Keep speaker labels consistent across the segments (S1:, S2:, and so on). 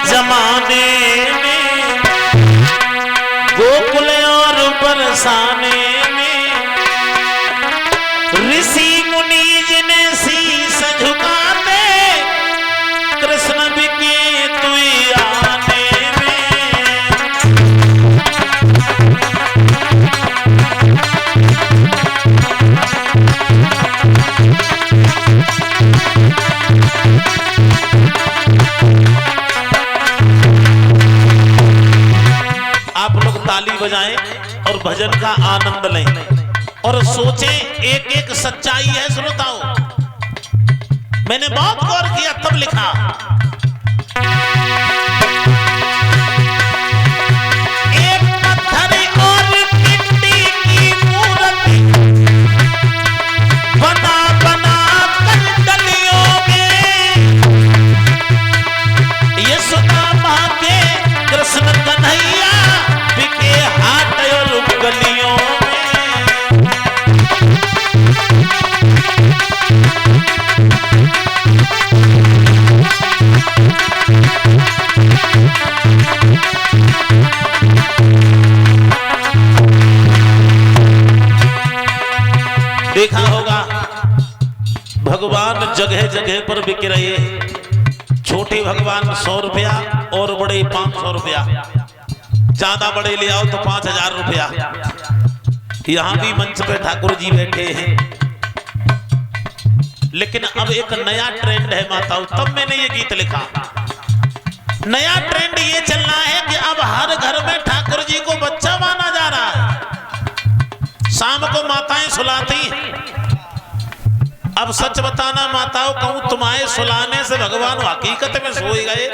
S1: जमाने में, गोकुल और बरसाने में, ऋषि मुनि जिने शीस झुकाते, कृष्ण बिके तुई आने में। आप लोग ताली बजाएं और भजन का आनंद लें और सोचें, एक एक सच्चाई है श्रोताओं। मैंने बहुत गौर किया तब लिखा। एक पत्थर और मिट्टी की मूर्ति बना बना कर गलियों में, यशोदा के कृष्ण कन्हैया बिके हाट और गलियों में। देखा होगा भगवान जगह जगह पर बिक रहे हैं। छोटे भगवान 100 रुपया और बड़े 500 रुपया, ज्यादा बड़े ले आओ तो 5000 रुपया। यहां भी मंच पे ठाकुर जी बैठे हैं। लेकिन अब एक नया ट्रेंड है माताओं, तब मैंने ये गीत लिखा। नया ट्रेंड ये चलना है कि अब हर घर में ठाकुर जी को बच्चा माना जा रहा है। शाम को माताएं सुलाती। अब सच बताना माताओं, कहूं तुम्हारे सुलाने से भगवान हकीकत में सोए गए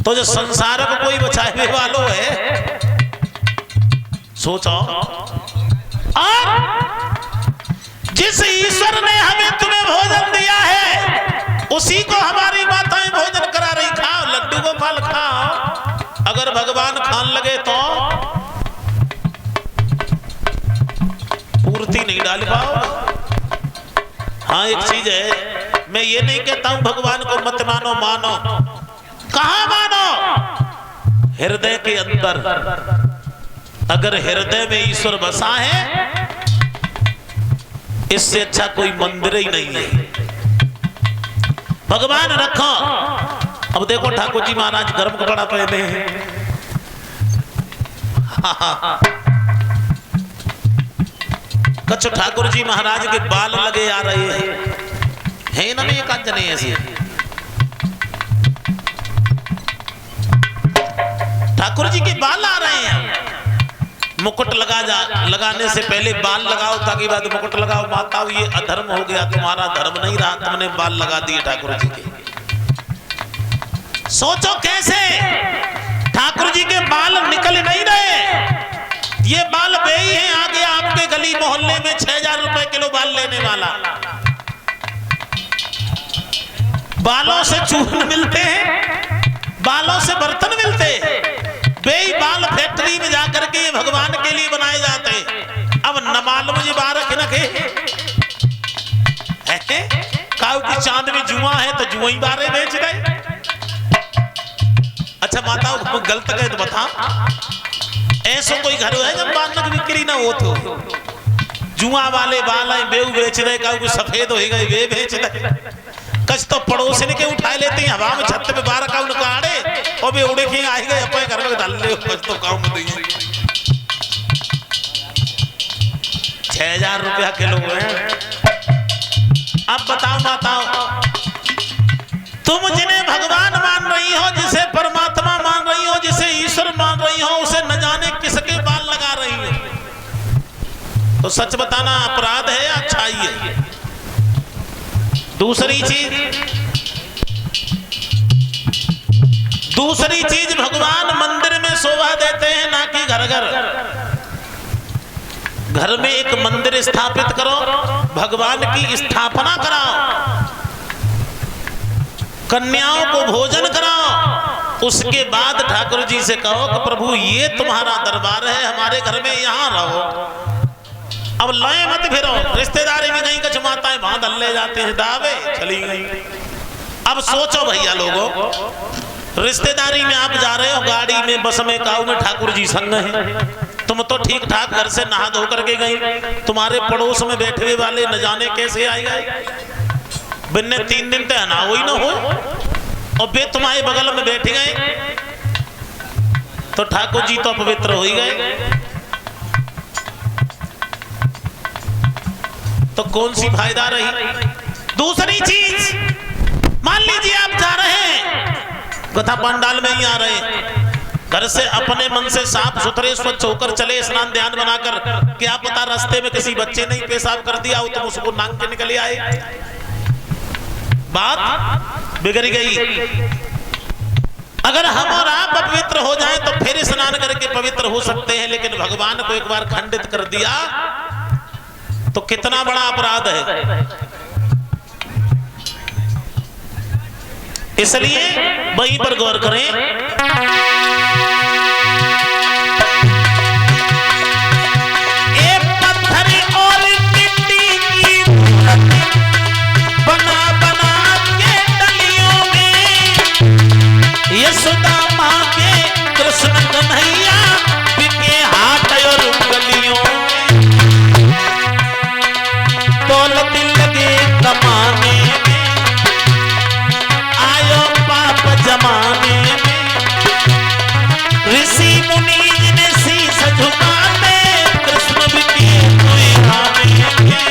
S1: तो जो संसार को कोई बचाने वालों है, सोचो। और जिस ईश्वर ने हमें तुम्हें भोजन दिया है, उसी को हमारी माताएं भोजन करा रही। खाओ लड्डू गोपाल खाओ। अगर भगवान खान लगे तो पूर्ति नहीं डाल पाओ। हाँ एक चीज है, मैं ये नहीं कहता हूं भगवान को मत मानो, मानो। कहां मानो? हृदय के अंदर। अगर हृदय में ईश्वर बसा है, इससे अच्छा कोई मंदिर ही नहीं है। भगवान रखो। अब देखो ठाकुर जी महाराज गर्म कपड़ा पहने हैं। कच्छ ठाकुर जी महाराज के बाल लगे आ रहे हैं ना, नहीं एक जने ऐसे ठाकुर जी के बाल आ रहे हैं। मुकुट लगाने से पहले बाल लगाओ, ताकि बाद मुकुट लगाओ। माताओं ये अधर्म हो गया, तुम्हारा धर्म नहीं रहा, तुमने बाल लगा दिए ठाकुर जी के। सोचो कैसे ठाकुर जी के बाल निकल नहीं रहे। ये बाल बेई हैं आगे आपके गली मोहल्ले में 6000 रुपए किलो बाल लेने वाला। बालों से चूर्ण मिलते हैं, बालों से बर्तन मिलते हैं। बेई बाल फैक्ट्री में जाकर के ये भगवान के लिए बनाए जाते हैं। अब न मालूम जी बारह न के काऊ की चांद में जुआ है तो जुआ ही बारे बेच गए। अच्छा माताओं गलत गए तो बता, ऐसा कोई घर है जब बाल बिक्री ना हो तो जुआ वाले बाल बेऊ बेच रहे, काऊ सफेद हो गए वे बेच रहे। कच तो पड़ोसी के उठा लेते हैं हवा में, छत पे 12 काऊ काड़े और वे उड़े के आ गए अपने घर में डाल ले। कच तो काऊ में 6000 रुपया किलो है। अब बताओ माताओं, तुम जिन्हें भगवान मान रही हो, जिसे परमात्मा मान रही हो, जिसे ईश्वर मान रही हो, उसे न जाने किसके बाल लगा रही हो। तो सच बताना अपराध है या अच्छाई है? दूसरी चीज भगवान मंदिर में शोभा देते हैं, ना कि घर घर। घर में एक मंदिर स्थापित करो, भगवान की स्थापना कराओ, कन्याओं को भोजन कराओ, उसके बाद ठाकुर जी से कहो कि प्रभु ये तुम्हारा दरबार है, हमारे घर में यहाँ रहो। अब लय मत फिरो। रिश्तेदारी में कहीं कछ माताएं बांध ले जाते हैं, दावे चली गई। अब सोचो भैया लोगों, रिश्तेदारी में आप जा रहे हो, गाड़ी में, बस में, काऊ में ठाकुर जी संग है। तुम तो ठीक ठाक घर से नहा धो करके गई, तुम्हारे पड़ोस में बैठे हुए वाले न जाने कैसे आए गए, बिन्ने 3 दिन तक ना हो ही ना हो, और वे तुम्हारे बगल में बैठ गए, तो ठाकुर जी तो अपवित्र हो ही गए। तो कौन सी फायदा रही। दूसरी चीज, मान लीजिए आप जा रहे हैं, कथा पंडाल में ही आ रहे हैं, घर से अपने मन से साफ सुथरे स्वच्छ होकर चले, स्नान ध्यान बनाकर, क्या पता रास्ते में किसी बच्चे ने पेशाब कर दिया हो, तुम उसको नांग के निकले आए, बात बिगड़ गई। अगर हम और आप पवित्र हो जाएं तो फिर स्नान करके पवित्र हो सकते हैं, लेकिन भगवान को एक बार खंडित कर दिया तो कितना बड़ा अपराध है। इसलिए वहीं पर गौर करें। एक पत्थर और मिट्टी की बना बना के डलियों में यशोदा माँ के कृष्ण कन्हैया बिके हाथ और गलियों में, दौलत लगे कमाने में, आयो पाप जमाने में, ऋषि मुनि ने शीश झुकाते कृष्ण बिके हुए आने में।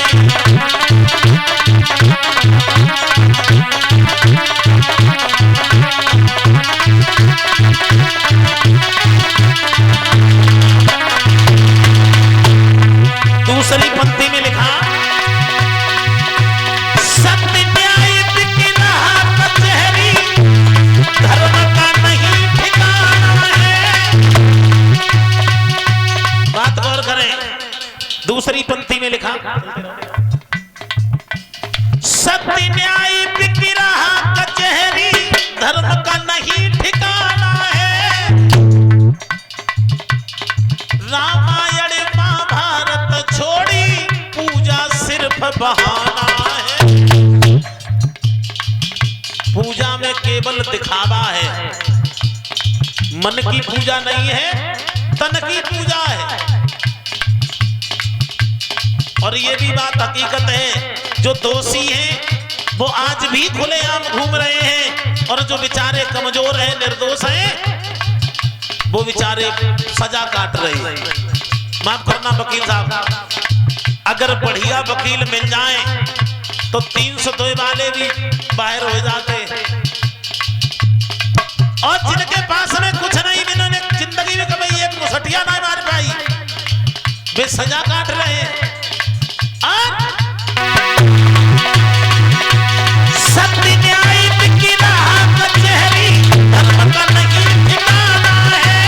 S1: दूसरी पंक्ति में लिखा, सत्य न्याय की राह कचहरी, धर्म का नहीं ठिकाना है। बात गौर करें, दूसरी पंक्ति में लिखा, सत्य न्याय की राह कचहरी, धर्म का नहीं ठिकाना है। रामायण महाभारत छोड़ी, पूजा सिर्फ बहाना है। पूजा में केवल दिखावा है, मन की पूजा नहीं है, तन की पूजा है। और ये भी बात हकीकत है, जो दोषी हैं वो आज भी खुलेआम घूम रहे हैं, और जो बेचारे कमजोर हैं, निर्दोष हैं, वो बेचारे सजा काट रहे हैं। माफ करना वकील साहब, अगर बढ़िया वकील मिल जाए तो 302 वाले भी बाहर हो जाते, और जिनके पास में कुछ नहीं, जिन्होंने जिंदगी में कभी एक मुसटिया ना मार पाई, वे सजा काट रहे हैं। सत्य न्याय की राह कचहरी, धर्म का नहीं ठिकाना है।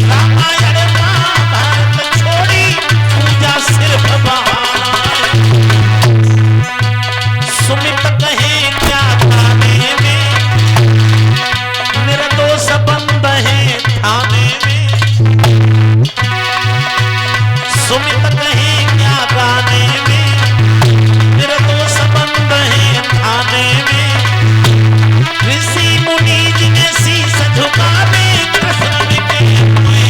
S1: रामायण महाभारत छोड़ी, पूजा सिर्फ बहाना है। सुमित कहे क्या थाने में, निर्दोष बंद है थाने में। सुमित कहे क्या गाने में, निर्दोष बंद है थाने में। ऋषि मुनि जिन्हें शीश झुकावे, कृष्ण बिके हुए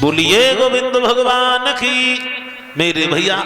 S1: बोलिए गोविंद भगवान की। मेरे भैया